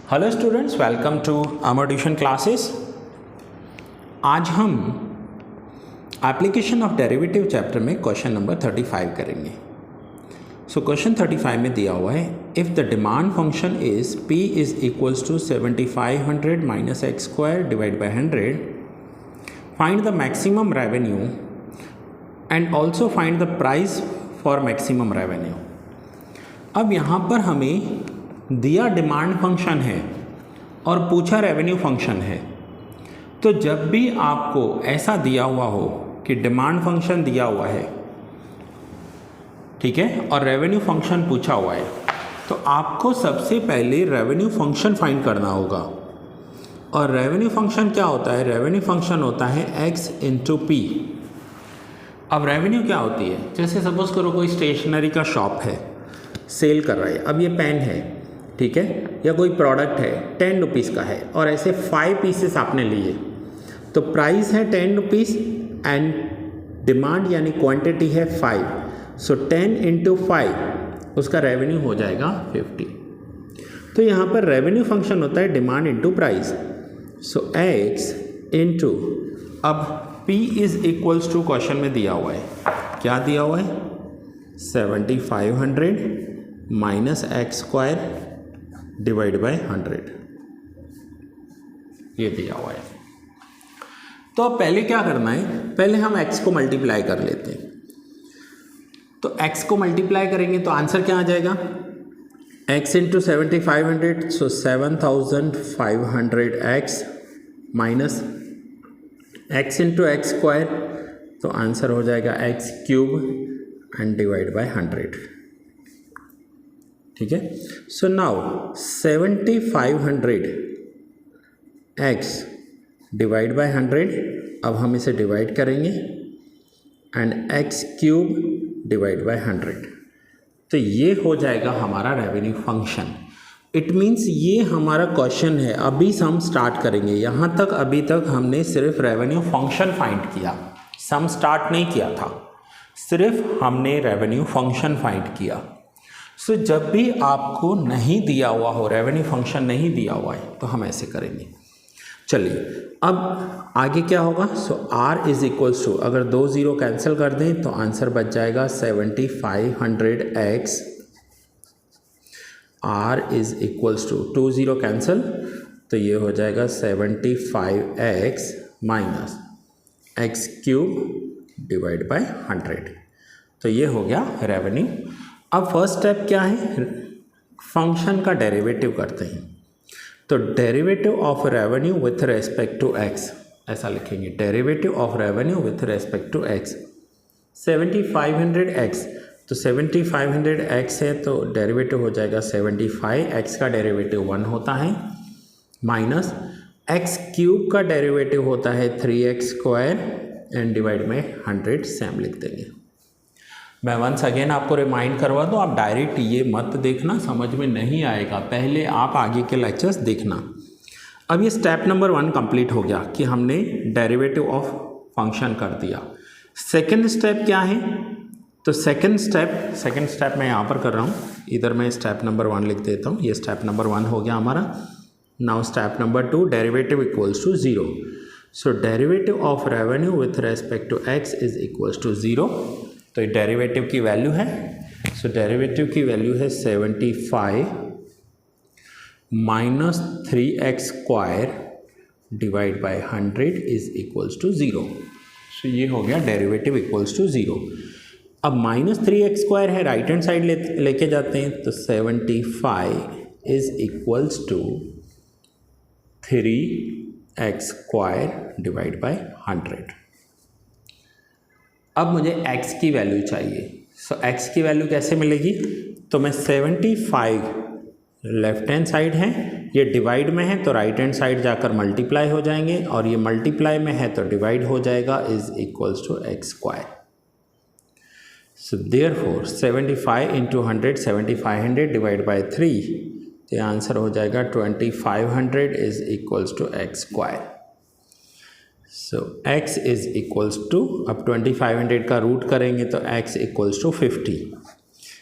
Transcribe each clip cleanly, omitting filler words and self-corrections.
Hello students, welcome to our tuition classes. आज हम application of derivative chapter में question number 35 करेंगे। So question 35 में दिया हुआ है, if the demand function is p is equals to 7500 minus x square divide by 100, find the maximum revenue and also find the price for maximum revenue. अब यहाँ पर हमें दिया डिमांड फंक्शन है और पूछा रेवेन्यू फंक्शन है। तो जब भी आपको ऐसा दिया हुआ हो कि डिमांड फंक्शन दिया हुआ है, ठीक है, और रेवेन्यू फंक्शन पूछा हुआ है, तो आपको सबसे पहले रेवेन्यू फंक्शन फाइंड करना होगा। और रेवेन्यू फंक्शन क्या होता है? रेवेन्यू फंक्शन होता है x इंटू पी। अब रेवेन्यू क्या होती है? जैसे सपोज करो कोई स्टेशनरी का शॉप है, सेल कर रहा है। अब ये पेन है, ठीक है, या कोई प्रोडक्ट है 10 रुपीज़ का है और ऐसे 5 पीसेस आपने लिए, तो प्राइस है 10 रुपीज़ एंड डिमांड यानी क्वांटिटी है 5। सो 10 इंटू 5 उसका रेवेन्यू हो जाएगा 50। तो यहाँ पर रेवेन्यू फंक्शन होता है demand into price. So x into, अब p is equals to question में दिया हुआ है, क्या दिया हुआ है? 7500 minus x square divide by 100, ये दिया हुआ है। तो अब पहले क्या करना है? पहले हम x को मल्टीप्लाई कर लेते हैं। तो x को मल्टीप्लाई करेंगे तो आंसर क्या आ जाएगा? x इंटू 7500, सो 7500x minus x into x square, तो आंसर हो जाएगा x cube and divide by 100, ठीक है। So now 7500 x divide by 100, अब हम इसे डिवाइड करेंगे and x cube divide by 100, तो ये हो जाएगा हमारा रेवेन्यू फंक्शन। इट मीन्स ये हमारा क्वेश्चन है। अभी सम स्टार्ट करेंगे। यहाँ तक अभी तक हमने सिर्फ रेवेन्यू फंक्शन फाइंड किया, सम स्टार्ट नहीं किया था, सिर्फ हमने रेवेन्यू फंक्शन फाइंड किया। सो जब भी आपको नहीं दिया हुआ हो, रेवेन्यू फंक्शन नहीं दिया हुआ है, तो हम ऐसे करेंगे। चलिए अब आगे क्या होगा? सो r इज इक्वल्स टू, अगर 2 0 कैंसिल कर दें तो आंसर बच जाएगा 7500x। r is equals to 2 0 cancel, तो ये हो जाएगा 75x minus x cube divide by 100, तो ये हो गया रेवेन्यू। अब फर्स्ट स्टेप क्या है? फंक्शन का डेरिवेटिव करते हैं। तो derivative of revenue with respect to x, ऐसा लिखेंगे, derivative of revenue with respect to x। 7500x, तो 7500x है तो डेरिवेटिव हो जाएगा 75, x का डेरिवेटिव 1 होता है, माइनस x क्यूब का डेरिवेटिव होता है 3x स्क्वायर एंड डिवाइड में 100, सेम लिख देंगे। मैं वंस अगेन आपको रिमाइंड करवा दूँ, आप डायरेक्ट ये मत देखना, समझ में नहीं आएगा, पहले आप आगे के लेक्चर्स देखना। अब ये स्टेप नंबर 1 कंप्लीट हो गया कि हमने डेरिवेटिव ऑफ फंक्शन कर दिया। सेकंड स्टेप क्या है? तो सेकंड स्टेप मैं यहाँ पर कर रहा हूँ, इधर मैं स्टेप नंबर 1 लिख देता हूँ। ये स्टेप नंबर 1 हो गया हमारा। Now step number 2, derivative equals to 0। So derivative of revenue with respect to x is equals to 0। तो डेरिवेटिव की वैल्यू है, सो डेरिवेटिव की वैल्यू है 75 minus 3x square divide by 100 is equals to 0। So ये हो गया डेरिवेटिव इक्वल्स टू 0। अब minus 3x square है, राइट हैंड साइड लेके जाते हैं, तो 75 is equals to 3x square divide by 100। अब मुझे x की वैल्यू चाहिए। सो x की वैल्यू कैसे मिलेगी? तो मैं 75 लेफ्ट हैंड साइड है, ये डिवाइड में है तो राइट हैंड साइड जाकर मल्टीप्लाई हो जाएंगे, और ये मल्टीप्लाई में है तो डिवाइड हो जाएगा, is equals to x square. So therefore 75 into 100, 7500 divide by 3, तो आंसर हो जाएगा 2500 is equals to x square. So x is equals to, अब 2500 का रूट करेंगे तो x इक्वल्स टू 50।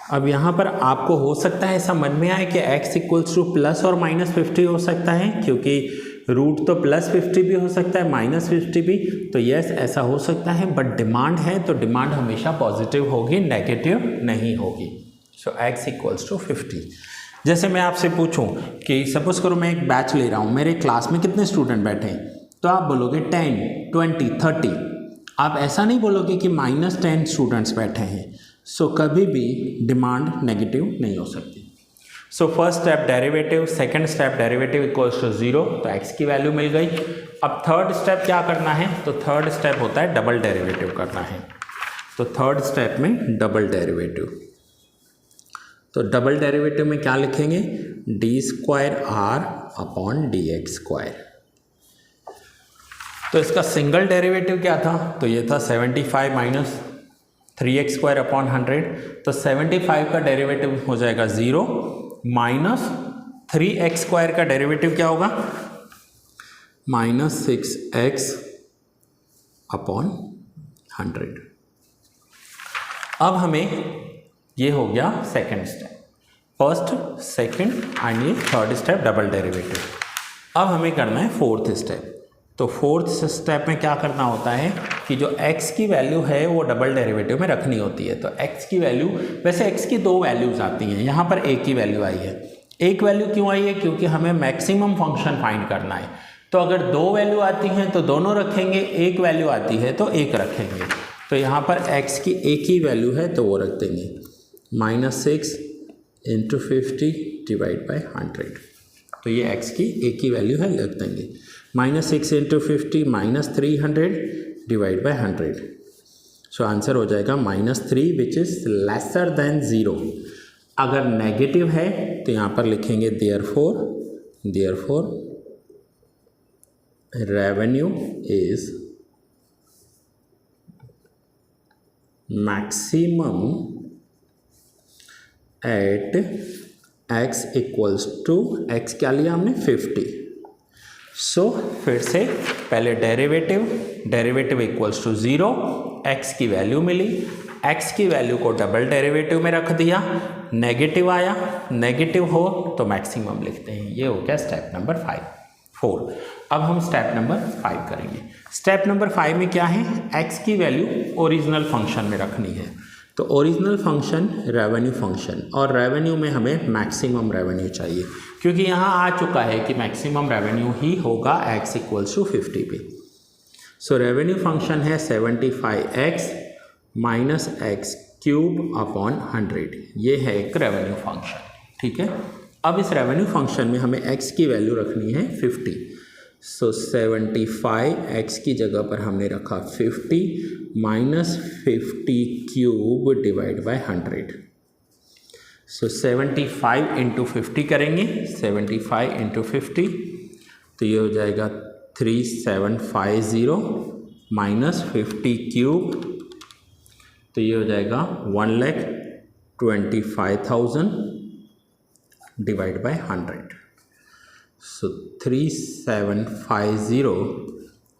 अब यहाँ पर आपको हो सकता है समझ में आए कि x इक्वल्स टू प्लस और माइनस 50 हो सकता है, क्योंकि रूट तो प्लस 50 भी हो सकता है, माइनस 50 भी, तो यस ऐसा हो सकता है, बट डिमांड है तो डिमांड हमेशा पॉजिटिव होगी, नेगेटिव नहीं होगी। सो x इक्वल्स टू 50। जैसे मैं आपसे पूछूं कि सपोज करो मैं एक बैच ले रहा हूं, मेरे क्लास में कितने स्टूडेंट बैठे हैं, तो आप बोलोगे 10, 20, 30। आप ऐसा नहीं बोलोगे कि -10 स्टूडेंट्स बैठे हैं। सो कभी भी डिमांड नेगेटिव नहीं हो सकती। So first step derivative, second step derivative equals to 0, तो x की वैल्यू मिल गई। अब थर्ड स्टेप क्या करना है, तो थर्ड स्टेप होता है डबल डेरिवेटिव करना है। तो थर्ड स्टेप में डबल डेरिवेटिव, तो डबल डेरिवेटिव में क्या लिखेंगे, d² r/dx²। तो इसका सिंगल डेरिवेटिव क्या था, तो ये था 75 माइनस 3x²/100। तो 75 का डेरिवेटिव हो जाएगा 0, माइनस 3x² का डेरिवेटिव क्या होगा, -6x/100। अब हमें ये हो गया second step, first, second and ये थर्ड स्टेप डबल डेरिवेटिव। अब हमें करना है फोर्थ स्टेप। तो फोर्थ स्टेप में क्या करना होता है कि जो x की वैल्यू है वो डबल डेरिवेटिव में रखनी होती है। तो x की वैल्यू, वैसे x की 2 वैल्यूज़ आती हैं, यहाँ पर एक ही वैल्यू आई है। एक वैल्यू क्यों आई है, क्योंकि हमें मैक्सिमम फंक्शन फाइंड करना है। तो अगर 2 वैल्यू आती हैं तो दोनों रखेंगे, एक वैल्यू आती है तो एक रखेंगे। तो यहाँ पर x की एक ही वैल्यू है तो वो रख देंगे, -6 × 50 / 100। तो ये x की एक ही वैल्यू है, लिख देंगे -6 × 50 -300 / 100। सो आंसर हो जाएगा -3 विच इज़ लेसर देन 0। अगर नेगेटिव है तो यहाँ पर लिखेंगे therefore revenue is maximum at x equals to, x क्या लिया हमने 50। सो फिर से पहले डेरिवेटिव इक्वल्स टू 0, x की वैल्यू मिली, x की वैल्यू को डबल डेरिवेटिव में रख दिया, नेगेटिव आया, नेगेटिव हो तो मैक्सिमम लिखते हैं। ये हो गया स्टेप नंबर 4। अब हम स्टेप नंबर 5 करेंगे। स्टेप नंबर 5 में क्या है, x की वैल्यू ओरिजिनल फंक्शन में रखनी है। तो ओरिजिनल फंक्शन रेवेन्यू फंक्शन, और रेवेन्यू में हमें मैक्सिमम रेवेन्यू चाहिए, क्योंकि यहाँ आ चुका है कि मैक्सिमम रेवेन्यू ही होगा x इक्वल्स टू 50 पे। सो रेवेन्यू फंक्शन है 75x माइनस x³/100। ये है एक रेवेन्यू फंक्शन, ठीक है। अब इस रेवेन्यू फंक्शन में हमें x की वैल्यू रखनी है 50। सो 75x की जगह पर हमने रखा 50 -50³ / 100। सो 75 × 50 करेंगे, 75 × 50, तो ये हो जाएगा 3750 -50³, तो ये हो जाएगा 1,25,000 / 100। सो 3750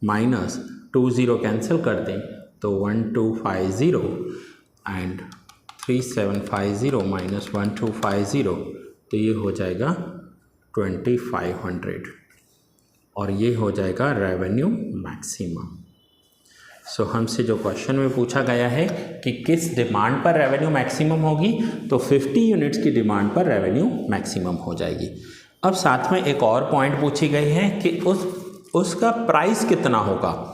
माइनस 20 कैंसिल कर दें तो 1250 एंड 3750 माइनस 1250, तो ये हो जाएगा 2500 और ये हो जाएगा रेवेन्यू मैक्सिमम। सो हमसे जो क्वेश्चन में पूछा गया है कि किस डिमांड पर रेवेन्यू मैक्सिमम होगी, तो 50 यूनिट्स की डिमांड पर रेवेन्यू मैक्सिमम हो जाएगी। अब साथ में एक और पॉइंट पूछी गई है कि उसका प्राइस कितना होगा।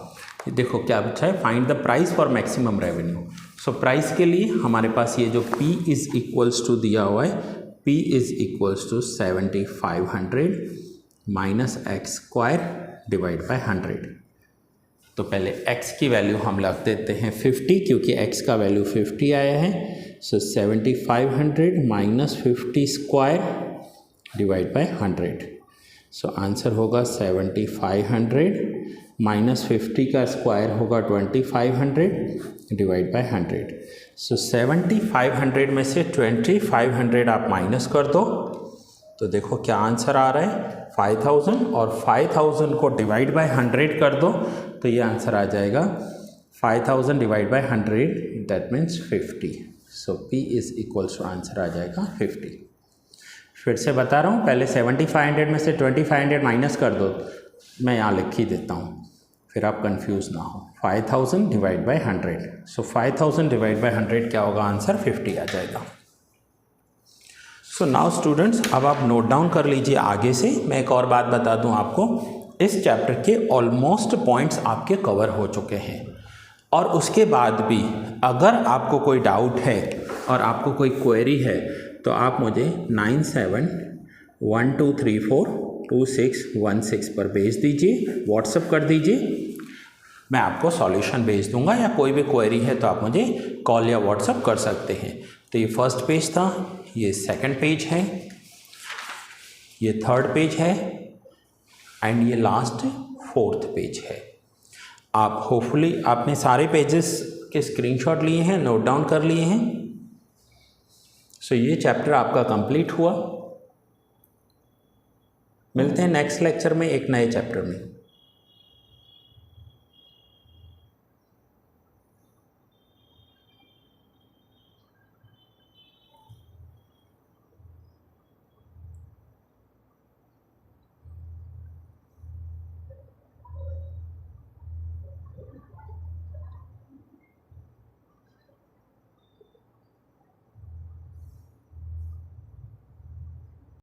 देखो क्या पूछा है, find the price for maximum revenue. So price के लिए हमारे पास ये जो P इज़ इक्वल्स टू दिया हुआ है, P is equals to 7500 minus x² divide by 100। तो पहले x की वैल्यू हम रख देते हैं 50, क्योंकि x का वैल्यू 50 आया है। सो 7500 minus 50² divide by 100। So answer होगा 7500 माइनस 50 का स्क्वायर होगा 2500 डिवाइड बाय 100। सो 7500 में से 2500 आप माइनस कर दो, तो देखो क्या आंसर आ रहा है 5000, और 5000 को डिवाइड बाय 100 कर दो तो ये आंसर आ जाएगा 5000 divide by 100, that means 50। So P is equals to answer आ जाएगा 50। फिर से बता रहा हूँ, पहले 7500 में से 2500 माइनस कर दो, मैं यहाँ लिख ही देता हूँ फिर आप कंफ्यूज ना हो। 5000 divide by 100, so 5000 divide by 100 क्या होगा, आंसर 50 आ जाएगा। सो नाउ स्टूडेंट्स, अब आप नोट डाउन कर लीजिए आगे से। मैं एक और बात बता दूं आपको, इस चैप्टर के ऑलमोस्ट पॉइंट्स आपके कवर हो चुके हैं, और उसके बाद भी अगर आपको कोई डाउट है और आपको कोई क्वेरी है तो आप मुझे 9712342616 पर भेज दीजिए, व्हाट्सएप कर दीजिए, मैं आपको सॉल्यूशन भेज दूंगा। या कोई भी क्वेरी है तो आप मुझे कॉल या व्हाट्सएप कर सकते हैं। तो ये फर्स्ट पेज था, ये सेकंड पेज है, ये थर्ड पेज है, एंड ये लास्ट फोर्थ पेज है। आप होपफुली आपने सारे पेजेस के स्क्रीनशॉट लिए हैं, नोट डाउन कर लिए हैं। सो ये चैप्टर आपका कंप्लीट हुआ। मिलते हैं नेक्स्ट लेक्चर में एक नए चैप्टर में।